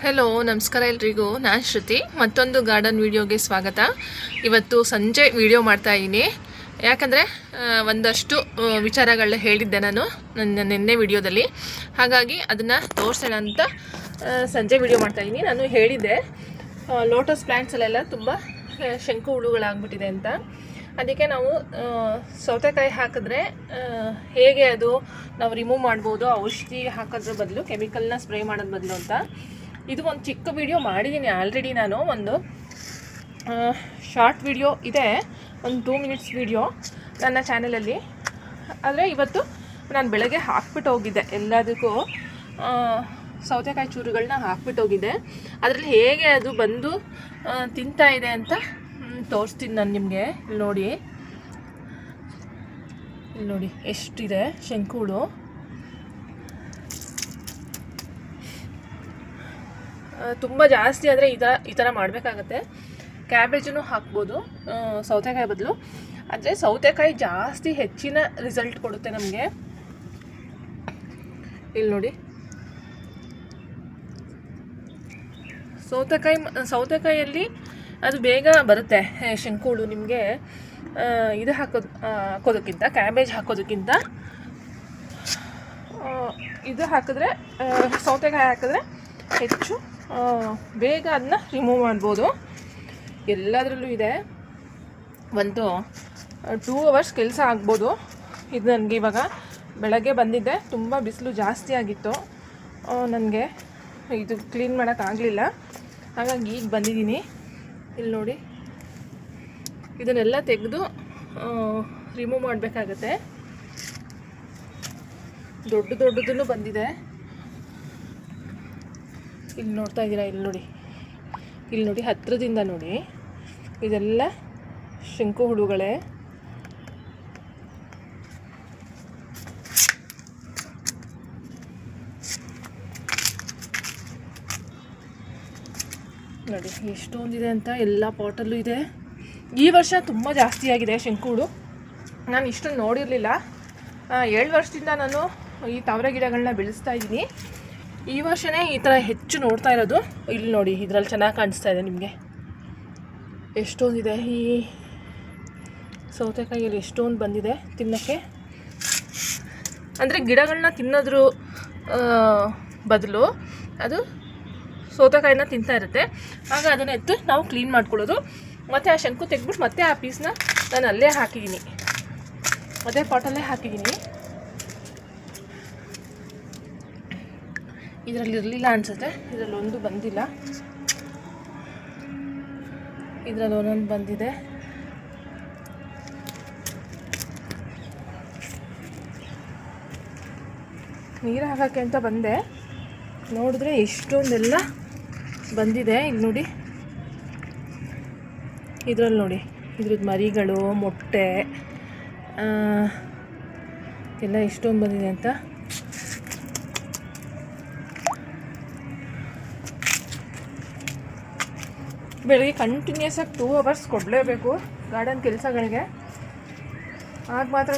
Hello ನಮಸ್ಕಾರ ಎಲ್ರಿಗೂ. ನಾನು ಶ್ರುತಿ. ಮತ್ತೊಂದು ಗಾರ್ಡನ್ ವಿಡಿಯೋಗೆ ಸ್ವಾಗತ. ಇವತ್ತು ಸಂಜೆ ವಿಡಿಯೋ ಮಾಡ್ತಾ ಇದ್ದೀನಿ. ಯಾಕಂದರೆ ಒಂದಷ್ಟು ವಿಚಾರಗಳನ್ನ ಹೇಳಿದ್ದೆ ನಾನು ನಿನ್ನೆ ವಿಡಿಯೋದಲ್ಲಿ. ಹಾಗಾಗಿ ಅದನ್ನು ತೋರಿಸೋಣ ಅಂತ ಸಂಜೆ ವಿಡಿಯೋ ಮಾಡ್ತಾಯಿದ್ದೀನಿ. ನಾನು ಹೇಳಿದ್ದೆ ಲೋಟಸ್ ಪ್ಲ್ಯಾಂಟ್ಸಲ್ಲೆಲ್ಲ ತುಂಬ ಶಂಕು ಹುಳುಗಳಾಗ್ಬಿಟ್ಟಿದೆ ಅಂತ. ಅದಕ್ಕೆ ನಾವು ಸೌತೆಕಾಯಿ ಹಾಕಿದ್ರೆ ಹೇಗೆ ಅದು ನಾವು ರಿಮೂವ್ ಮಾಡ್ಬೋದು, ಔಷಧಿ ಹಾಕೋದ್ರ ಬದಲು, ಕೆಮಿಕಲ್ನ ಸ್ಪ್ರೇ ಮಾಡೋದ್ರ ಬದಲು ಅಂತ. ಇದು ಒಂದು ಚಿಕ್ಕ ವಿಡಿಯೋ ಮಾಡಿದ್ದೀನಿ ಆಲ್ರೆಡಿ. ನಾನು ಒಂದು ಶಾರ್ಟ್ ವಿಡಿಯೋ ಇದೆ, ಒಂದು 2 ಮಿನಿಟ್ಸ್ ವಿಡಿಯೋ ನನ್ನ ಚಾನಲಲ್ಲಿ. ಆದರೆ ಇವತ್ತು ನಾನು ಬೆಳಗ್ಗೆ ಹಾಕ್ಬಿಟ್ಟು ಹೋಗಿದ್ದೆ, ಎಲ್ಲದಕ್ಕೂ ಸೌತೆಕಾಯಿ ಚೂರುಗಳನ್ನ ಹಾಕ್ಬಿಟ್ಟು ಹೋಗಿದ್ದೆ. ಅದರಲ್ಲಿ ಹೇಗೆ ಅದು ಬಂದು ತಿಂತಾ ಇದೆ ಅಂತ ತೋರಿಸ್ತೀನಿ ನಾನು ನಿಮಗೆ. ಇಲ್ಲಿ ನೋಡಿ ಎಷ್ಟಿದೆ ಶಂಕುಳು. ತುಂಬ ಜಾಸ್ತಿ ಆದರೆ ಈ ಥರ ಮಾಡಬೇಕಾಗತ್ತೆ. ಕ್ಯಾಬೇಜನ್ನು ಹಾಕ್ಬೋದು ಸೌತೆಕಾಯಿ ಬದಲು. ಆದರೆ ಸೌತೆಕಾಯಿ ಜಾಸ್ತಿ ಹೆಚ್ಚಿನ ರಿಸಲ್ಟ್ ಕೊಡುತ್ತೆ ನಮಗೆ. ಇಲ್ಲಿ ನೋಡಿ, ಸೌತೆಕಾಯಲ್ಲಿ ಅದು ಬೇಗ ಬರುತ್ತೆ ಶಂಕುಳು. ನಿಮಗೆ ಇದು ಹಾಕೋದಕ್ಕಿಂತ, ಕ್ಯಾಬೇಜ್ ಹಾಕೋದಕ್ಕಿಂತ ಇದು ಹಾಕಿದ್ರೆ, ಸೌತೆಕಾಯಿ ಹಾಕಿದ್ರೆ ಹೆಚ್ಚು ಬೇಗ ಅದನ್ನ ರಿಮೂವ್ ಮಾಡ್ಬೋದು. ಎಲ್ಲದರಲ್ಲೂ ಇದೆ. ಒಂದು 2 ಅವರ್ಸ್ ಕೆಲಸ ಆಗ್ಬೋದು. ಇದು ನನಗೆ ಇವಾಗ ಬೆಳಗ್ಗೆ ಬಂದಿದ್ದೆ, ತುಂಬ ಬಿಸಿಲು ಜಾಸ್ತಿ ಆಗಿತ್ತು, ನನಗೆ ಇದು ಕ್ಲೀನ್ ಮಾಡೋಕ್ಕಾಗಲಿಲ್ಲ. ಹಾಗಾಗಿ ಈಗ ಬಂದಿದ್ದೀನಿ. ಇಲ್ಲಿ ನೋಡಿ, ಇದನ್ನೆಲ್ಲ ತೆಗೆದು ರಿಮೂವ್ ಮಾಡಬೇಕಾಗತ್ತೆ. ದೊಡ್ಡದನ್ನು ಬಂದಿದೆ. ಇಲ್ಲಿ ನೋಡ್ತಾ ಇದ್ದೀರಾ, ಇಲ್ಲಿ ನೋಡಿ ಹತ್ತಿರದಿಂದ ನೋಡಿ, ಇದೆಲ್ಲ ಶಂಕು ಹುಳುಗಳೇ. ನೋಡಿ ಎಷ್ಟೊಂದಿದೆ ಅಂತ. ಎಲ್ಲ ಪಾಟಲ್ಲೂ ಇದೆ. ಈ ವರ್ಷ ತುಂಬ ಜಾಸ್ತಿ ಆಗಿದೆ ಶಂಕು ಹುಳು. ನಾನು ಇಷ್ಟೊಂದು ನೋಡಿರಲಿಲ್ಲ. 7 ವರ್ಷದಿಂದ ನಾನು ಈ ತಾವರೆ ಗಿಡಗಳನ್ನ ಬೆಳೆಸ್ತಾ ಇದ್ದೀನಿ. ಈ ವರ್ಷವೇ ಈ ಥರ ಹೆಚ್ಚು ನೋಡ್ತಾ ಇರೋದು. ಇಲ್ಲಿ ನೋಡಿ, ಇದರಲ್ಲಿ ಚೆನ್ನಾಗಿ ಕಾಣಿಸ್ತಾ ಇದೆ ನಿಮಗೆ. ಎಷ್ಟೊಂದಿದೆ ಈ ಸೌತೆಕಾಯಿಯಲ್ಲಿ, ಎಷ್ಟೊಂದು ಬಂದಿದೆ ತಿನ್ನೋಕ್ಕೆ. ಅಂದರೆ ಗಿಡಗಳನ್ನ ತಿನ್ನೋದ್ರ ಬದಲು ಅದು ಸೌತೆಕಾಯಿನ ತಿಂತಾ ಇರುತ್ತೆ. ಆಗ ಅದನ್ನು ಎತ್ತು ನಾವು ಕ್ಲೀನ್ ಮಾಡ್ಕೊಳ್ಳೋದು. ಮತ್ತು ಆ ಶಂಕು ತೆಗೆದ್ಬಿಟ್ಟು ಮತ್ತೆ ಆ ಪೀಸ್ನ ನಾನು ಅಲ್ಲೇ ಹಾಕಿದ್ದೀನಿ, ಅದೇ ಪಾಟಲ್ಲೇ ಹಾಕಿದ್ದೀನಿ. ಇದರಲ್ಲಿ ಇರಲಿಲ್ಲ ಅನಿಸುತ್ತೆ, ಇದರಲ್ಲಿ ಒಂದು ಬಂದಿಲ್ಲ, ಇದರಲ್ಲಿ ಒಂದೊಂದು ಬಂದಿದೆ. ನೀರು ಹಾಕೋಕ್ಕೆ ಅಂತ ಬಂದೆ, ನೋಡಿದ್ರೆ ಎಷ್ಟೊಂದೆಲ್ಲ ಬಂದಿದೆ. ಇಲ್ಲಿ ನೋಡಿ, ಇದರಲ್ಲಿ ನೋಡಿ, ಇದ್ರದ್ದು ಮರಿಗಳು, ಮೊಟ್ಟೆ ಎಲ್ಲ ಎಷ್ಟೊಂದು ಬಂದಿದೆ ಅಂತ. ಬೆಳಗ್ಗೆ ಕಂಟಿನ್ಯೂಸ್ ಆಗಿ 2 ಅವರ್ಸ್ ಕೊಡಲೇಬೇಕು ಗಾರ್ಡನ್ ಕೆಲಸಗಳಿಗೆ. ಆಗ ಮಾತ್ರ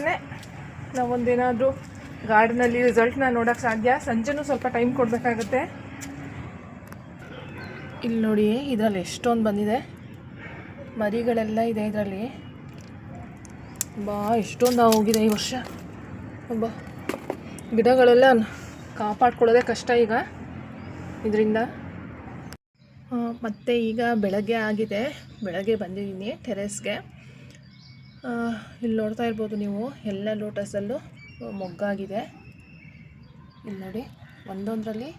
ನಾವೊಂದೇನಾದರೂ ಗಾರ್ಡನಲ್ಲಿ ರಿಸಲ್ಟ್ನ ನೋಡೋಕ್ಕೆ ಸಾಧ್ಯ. ಸಂಜೆನೂ ಸ್ವಲ್ಪ ಟೈಮ್ ಕೊಡಬೇಕಾಗುತ್ತೆ. ಇಲ್ಲಿ ನೋಡಿ, ಇದರಲ್ಲಿ ಎಷ್ಟೊಂದು ಬಂದಿದೆ, ಮರಿಗಳೆಲ್ಲ ಇದೆ ಇದರಲ್ಲಿ. ಎಷ್ಟೊಂದು ಹೋಗಿದೆ ಈ ವರ್ಷ. ಗಿಡಗಳೆಲ್ಲ ಕಾಪಾಡ್ಕೊಳ್ಳೋದೇ ಕಷ್ಟ ಈಗ ಇದರಿಂದ. ಮತ್ತು ಈಗ ಬೆಳಗ್ಗೆ ಆಗಿದೆ, ಬೆಳಗ್ಗೆ ಬಂದಿದ್ದೀನಿ ಟೆರೆಸ್ಗೆ. ಇಲ್ಲಿ ನೋಡ್ತಾ ಇರ್ಬೋದು ನೀವು, ಎಲ್ಲ ಲೋಟಸಲ್ಲೂ ಮೊಗ್ಗಾಗಿದೆ. ಇಲ್ಲಿ ನೋಡಿ, ಒಂದೊಂದರಲ್ಲಿ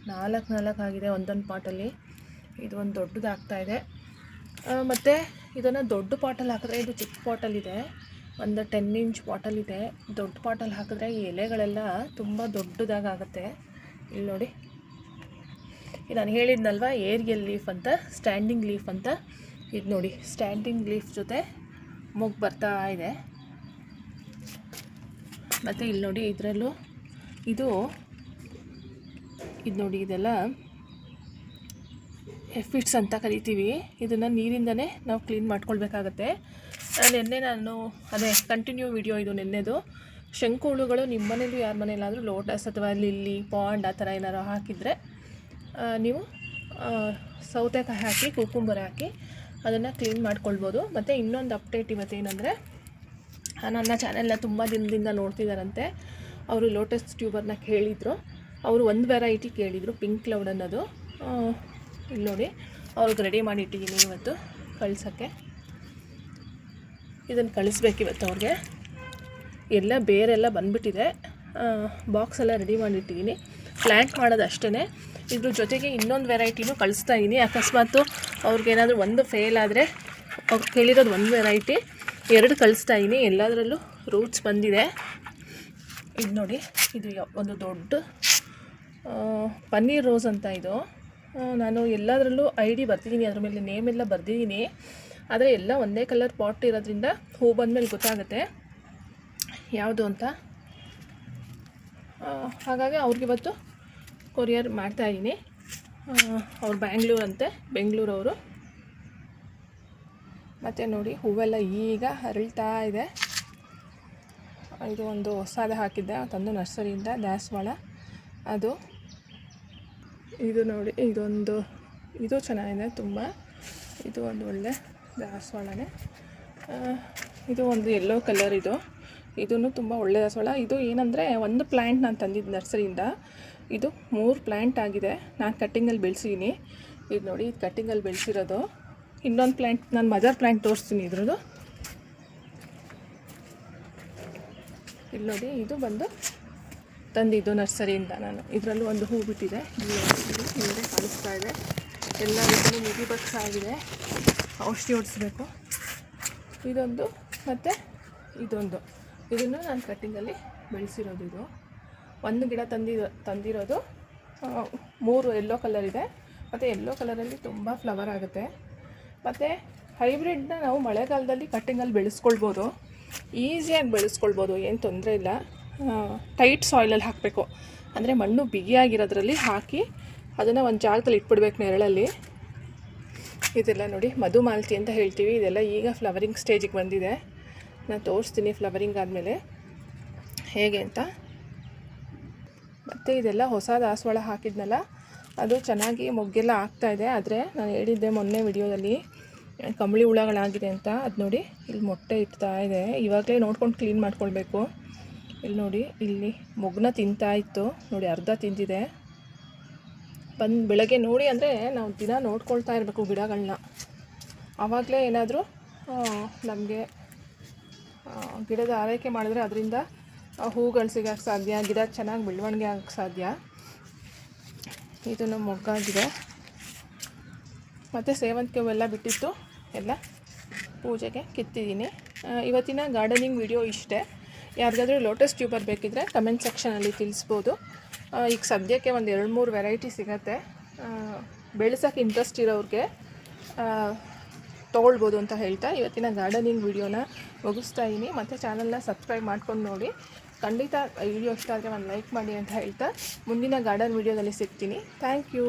4 ಆಗಿದೆ ಒಂದೊಂದು ಪಾಟಲ್ಲಿ. ಇದು ಒಂದು ದೊಡ್ಡದಾಗ್ತಾಯಿದೆ. ಮತ್ತು ಇದನ್ನು ದೊಡ್ಡ ಪಾಟಲ್ಲಿ ಹಾಕಿದ್ರೆ, ಇದು ಚಿಕ್ಕ ಪಾಟಲ್ಲಿದೆ, ಒಂದು 10 ಇಂಚ್ ಪಾಟಲ್ಲಿದೆ. ದೊಡ್ಡ ಪಾಟಲ್ಲಿ ಹಾಕಿದ್ರೆ ಈ ಎಲೆಗಳೆಲ್ಲ ತುಂಬ ದೊಡ್ಡದಾಗುತ್ತೆ. ಇಲ್ಲಿ ನೋಡಿ, ನಾನು ಹೇಳಿದ್ನಲ್ವ ಏರಿಯಲ್ ಲೀಫ್ ಅಂತ, ಸ್ಟ್ಯಾಂಡಿಂಗ್ ಲೀಫ್ ಅಂತ. ಇದು ನೋಡಿ, ಸ್ಟ್ಯಾಂಡಿಂಗ್ ಲೀಫ್ ಜೊತೆ ಮೊಗ್ಗು ಬರ್ತಾ ಇದೆ. ಮತ್ತು ಇಲ್ಲಿ ನೋಡಿ, ಇದರಲ್ಲೂ ಇದು ನೋಡಿ, ಇದೆಲ್ಲ ಎಫಿಡ್ಸ್ ಅಂತ ಕರಿತೀವಿ. ಇದನ್ನು ನೀರಿಂದನೇ ನಾವು ಕ್ಲೀನ್ ಮಾಡ್ಕೊಳ್ಬೇಕಾಗತ್ತೆ. ನಿನ್ನೆ ನಾನು ಅದೇ ಕಂಟಿನ್ಯೂ ವಿಡಿಯೋ ಇದು ನಿನ್ನೆದು. ಶಂಕು ಹುಳುಗಳು ನಿಮ್ಮ ಮನೇಲೂ ಯಾರ ಮನೇಲಾದರೂ ಲೋಟಸ್ ಅಥವಾ ಲಿಲ್ಲಿ ಪಾಂಡ್ ಆ ಥರ ಏನಾರು ಹಾಕಿದರೆ ನೀವು ಸೌತೆಕಾಯಿ ಹಾಕಿ ಕುಕುಂಬರ್ ಹಾಕಿ ಅದನ್ನು ಕ್ಲೀನ್ ಮಾಡ್ಕೊಳ್ಬೋದು. ಮತ್ತು ಇನ್ನೊಂದು ಅಪ್ಡೇಟ್ ಇವತ್ತೇನೆಂದರೆ, ನನ್ನ ಚಾನೆಲ್ನ ತುಂಬ ದಿನದಿಂದ ನೋಡ್ತಿದ್ದಾರಂತೆ. ಅವರು ಲೋಟಸ್ ಟ್ಯೂಬರ್ನ ಕೇಳಿದರು. ಅವರು ಒಂದು ವೆರೈಟಿ ಕೇಳಿದರು, ಪಿಂಕ್ ಕ್ಲೌಡ್ ಅನ್ನೋದು. ಇಲ್ಲಿ ನೋಡಿ, ಅವ್ರಿಗೆ ರೆಡಿ ಮಾಡಿ ಇಟ್ಟಿದ್ದೀನಿ ಇವತ್ತು ಕಳ್ಸೋಕ್ಕೆ. ಇದನ್ನು ಕಳಿಸ್ಬೇಕು ಇವತ್ತು ಅವ್ರಿಗೆ. ಎಲ್ಲ ಬೇರೆಲ್ಲ ಬಂದುಬಿಟ್ಟಿದೆ, ಬಾಕ್ಸೆಲ್ಲ ರೆಡಿ ಮಾಡಿಟ್ಟಿದ್ದೀನಿ. ಪ್ಲ್ಯಾಂಟ್ ಮಾಡೋದು ಅಷ್ಟೇ. ಇದ್ರ ಜೊತೆಗೆ ಇನ್ನೊಂದು ವೆರೈಟಿನೂ ಕಳಿಸ್ತಾ ಇದ್ದೀನಿ. ಅಕಸ್ಮಾತು ಅವ್ರಿಗೇನಾದರೂ ಒಂದು ಫೇಲ್ ಆದರೆ, ಅವ್ರು ಕೇಳಿರೋದು ಒಂದು ವೆರೈಟಿ 2 ಕಳಿಸ್ತಾ ಇದ್ದೀನಿ. ಎಲ್ಲದರಲ್ಲೂ ರೂಟ್ಸ್ ಬಂದಿದೆ. ಇದು ನೋಡಿ, ಇದು ಒಂದು ದೊಡ್ಡ ಪನ್ನೀರ್ ರೋಸ್ ಅಂತ. ಇದು ನಾನು ಎಲ್ಲದರಲ್ಲೂ ID ಬರ್ತಿದ್ದೀನಿ, ಅದ್ರ ಮೇಲೆ ನೇಮ್ ಎಲ್ಲ ಬರ್ದಿದ್ದೀನಿ. ಆದರೆ ಎಲ್ಲ ಒಂದೇ ಕಲರ್ ಪಾಟ್ ಇರೋದ್ರಿಂದ ಹೂ ಬಂದಮೇಲೆ ಗೊತ್ತಾಗುತ್ತೆ ಯಾವುದು ಅಂತ. ಹಾಗಾಗಿ ಅವ್ರಿಗಿವತ್ತು ಕೊರಿಯರ್ ಮಾಡ್ತಾಯಿದ್ದೀನಿ. ಅವ್ರು ಬೆಂಗಳೂರವರು. ಮತ್ತು ನೋಡಿ, ಹೂವೆಲ್ಲ ಈಗ ಅರಳ್ತಾ ಇದೆ. ಇದು ಒಂದು ಹೊಸದೇ ಹಾಕಿದ್ದೆ ತಂದು ನರ್ಸರಿಯಿಂದ, ದಾಸವಾಳ. ಅದು ಇದು ನೋಡಿ, ಇದು ಚೆನ್ನಾಗಿದೆ ತುಂಬ. ಇದು ಒಂದು ಒಳ್ಳೆ ದಾಸವಾಳನೇ. ಇದು ಒಂದು ಯೆಲ್ಲೋ ಕಲರ್. ಇದೂ ತುಂಬ ಒಳ್ಳೆ ದಾಸವಾಳ. ಇದು ಏನಂದರೆ, ಒಂದು ಪ್ಲ್ಯಾಂಟ್ ನಾನು ತಂದಿದ್ದು ನರ್ಸರಿಯಿಂದ. ಇದು 3 ಪ್ಲ್ಯಾಂಟ್ ಆಗಿದೆ. ನಾನು ಕಟ್ಟಿಂಗಲ್ಲಿ ಬೆಳೆಸಿದ್ದೀನಿ. ಇದು ನೋಡಿ, ಇದು ಕಟ್ಟಿಂಗಲ್ಲಿ ಬೆಳೆಸಿರೋದು. ಇನ್ನೊಂದು ಪ್ಲ್ಯಾಂಟ್ ನಾನು ಮದರ್ ಪ್ಲ್ಯಾಂಟ್ ತೋರಿಸ್ತೀನಿ ಇದ್ರದ್ದು. ಇಲ್ಲಿ ನೋಡಿ, ಇದು ಬಂದು ತಂದಿದ್ದು ನರ್ಸರಿಯಿಂದ ನಾನು. ಇದರಲ್ಲೂ ಒಂದು ಹೂ ಬಿಟ್ಟಿದೆ, ಹಿಂದೆ ಕಾಣಿಸ್ತಾ ಇದೆ. ಎಲ್ಲ ರೀತಿಯೂ ಮುಗಿಬಕ್ಸ್ ಆಗಿದೆ, ಔಷಧಿ ಹೊಡಿಸ್ಬೇಕು. ಇದೊಂದು ಮತ್ತು ಇದೊಂದು, ಇದನ್ನು ನಾನು ಕಟ್ಟಿಂಗಲ್ಲಿ ಬೆಳೆಸಿರೋದು. ಇದು ಒಂದು ಗಿಡ ತಂದಿರೋದು. 3 ಯೆಲ್ಲೋ ಕಲರ್ ಇದೆ. ಮತ್ತು ಯೆಲ್ಲೋ ಕಲರಲ್ಲಿ ತುಂಬ ಫ್ಲವರ್ ಆಗುತ್ತೆ. ಮತ್ತು ಹೈಬ್ರಿಡ್ನ ನಾವು ಮಳೆಗಾಲದಲ್ಲಿ ಕಟ್ಟಿಂಗಲ್ಲಿ ಬೆಳೆಸ್ಕೊಳ್ಬೋದು, ಈಸಿಯಾಗಿ ಬೆಳೆಸ್ಕೊಳ್ಬೋದು, ಏನು ತೊಂದರೆ ಇಲ್ಲ. ಟೈಟ್ ಸಾಯಿಲಲ್ಲಿ ಹಾಕಬೇಕು, ಅಂದರೆ ಮಣ್ಣು ಬಿಗಿಯಾಗಿರೋದ್ರಲ್ಲಿ ಹಾಕಿ ಅದನ್ನು ಒಂದು ಜಾಗದಲ್ಲಿ ಇಟ್ಬಿಡ್ಬೇಕು, ನೆರಳಲ್ಲಿ. ಇದೆಲ್ಲ ನೋಡಿ, ಮಧುಮಾಲತಿ ಅಂತ ಹೇಳ್ತೀವಿ. ಇದೆಲ್ಲ ಈಗ ಫ್ಲವರಿಂಗ್ ಸ್ಟೇಜಿಗೆ ಬಂದಿದೆ. ನಾನು ತೋರಿಸ್ತೀನಿ ಫ್ಲವರಿಂಗ್ ಆದಮೇಲೆ ಹೇಗೆ ಅಂತ. ಮತ್ತು ಇದೆಲ್ಲ ಹೊಸ ದಾಸವಾಳ ಹಾಕಿದ್ನಲ್ಲ, ಅದು ಚೆನ್ನಾಗಿ ಮೊಗ್ಗೆಲ್ಲ ಆಗ್ತಾಯಿದೆ. ಆದರೆ ನಾನು ಹೇಳಿದ್ದೆ ಮೊನ್ನೆ ವಿಡಿಯೋದಲ್ಲಿ ಕಂಬಳಿ ಹುಳಗಳಾಗಿದೆ ಅಂತ. ಅದು ನೋಡಿ, ಇಲ್ಲಿ ಮೊಟ್ಟೆ ಇಡ್ತಾ ಇದೆ. ಇವಾಗಲೇ ನೋಡ್ಕೊಂಡು ಕ್ಲೀನ್ ಮಾಡ್ಕೊಳ್ಬೇಕು. ಇಲ್ಲಿ ನೋಡಿ, ಇಲ್ಲಿ ಮೊಗ್ಗನ್ನ ತಿಂತಾಯಿತ್ತು ನೋಡಿ, ಅರ್ಧ ತಿಂದಿದೆ. ಬೆಳಗ್ಗೆ ನೋಡಿ, ಅಂದರೆ ನಾವು ದಿನ ನೋಡ್ಕೊಳ್ತಾ ಇರಬೇಕು ಗಿಡಗಳನ್ನ. ಆವಾಗಲೇ ಏನಾದರೂ ನಮಗೆ ಗಿಡದ ಆರೈಕೆ ಮಾಡಿದ್ರೆ ಅದರಿಂದ ಹೂಗಳು ಸಿಗೋಕ್ಕೆ ಸಾಧ್ಯ, ಗಿಡ ಚೆನ್ನಾಗಿ ಬೆಳವಣಿಗೆ ಆಗೋಕ್ಕೆ ಸಾಧ್ಯ. ಇದನ್ನು ಮೊಗ್ಗಾಗಿದೆ. ಮತ್ತು ಸೇವಂತಿಗೆ ಹೂವೆಲ್ಲ ಬಿಟ್ಟಿತ್ತು, ಎಲ್ಲ ಪೂಜೆಗೆ ಕಿತ್ತಿದ್ದೀನಿ. ಇವತ್ತಿನ ಗಾರ್ಡನಿಂಗ್ ವಿಡಿಯೋ ಇಷ್ಟೇ. ಯಾರಿಗಾದರೂ ಲೋಟಸ್ ಟ್ಯೂಬರ್ ಬೇಕಿದ್ದರೆ ಕಮೆಂಟ್ ಸೆಕ್ಷನಲ್ಲಿ ತಿಳಿಸ್ಬೋದು. ಈಗ ಸದ್ಯಕ್ಕೆ ಒಂದು 2-3 ವೆರೈಟಿ ಸಿಗುತ್ತೆ. ಬೆಳೆಸೋಕ್ಕೆ ಇಂಟ್ರೆಸ್ಟ್ ಇರೋರಿಗೆ ತೊಗೊಳ್ಬೋದು ಅಂತ ಹೇಳ್ತಾ ಇವತ್ತಿನ ಗಾರ್ಡನಿಂಗ್ ವಿಡಿಯೋನ ಮುಗಿಸ್ತಾ ಇದ್ದೀನಿ. ಮತ್ತು ಚಾನಲ್ನ ಸಬ್ಸ್ಕ್ರೈಬ್ ಮಾಡ್ಕೊಂಡು ನೋಡಿ. ಖಂಡಿತ ವಿಡಿಯೋ ಇಷ್ಟ ಆದರೆ ಒಂದು ಲೈಕ್ ಮಾಡಿ ಅಂತ ಹೇಳ್ತಾ ಮುಂದಿನ ಗಾರ್ಡನ್ ವಿಡಿಯೋದಲ್ಲಿ ಸಿಗ್ತೀನಿ. Thank you.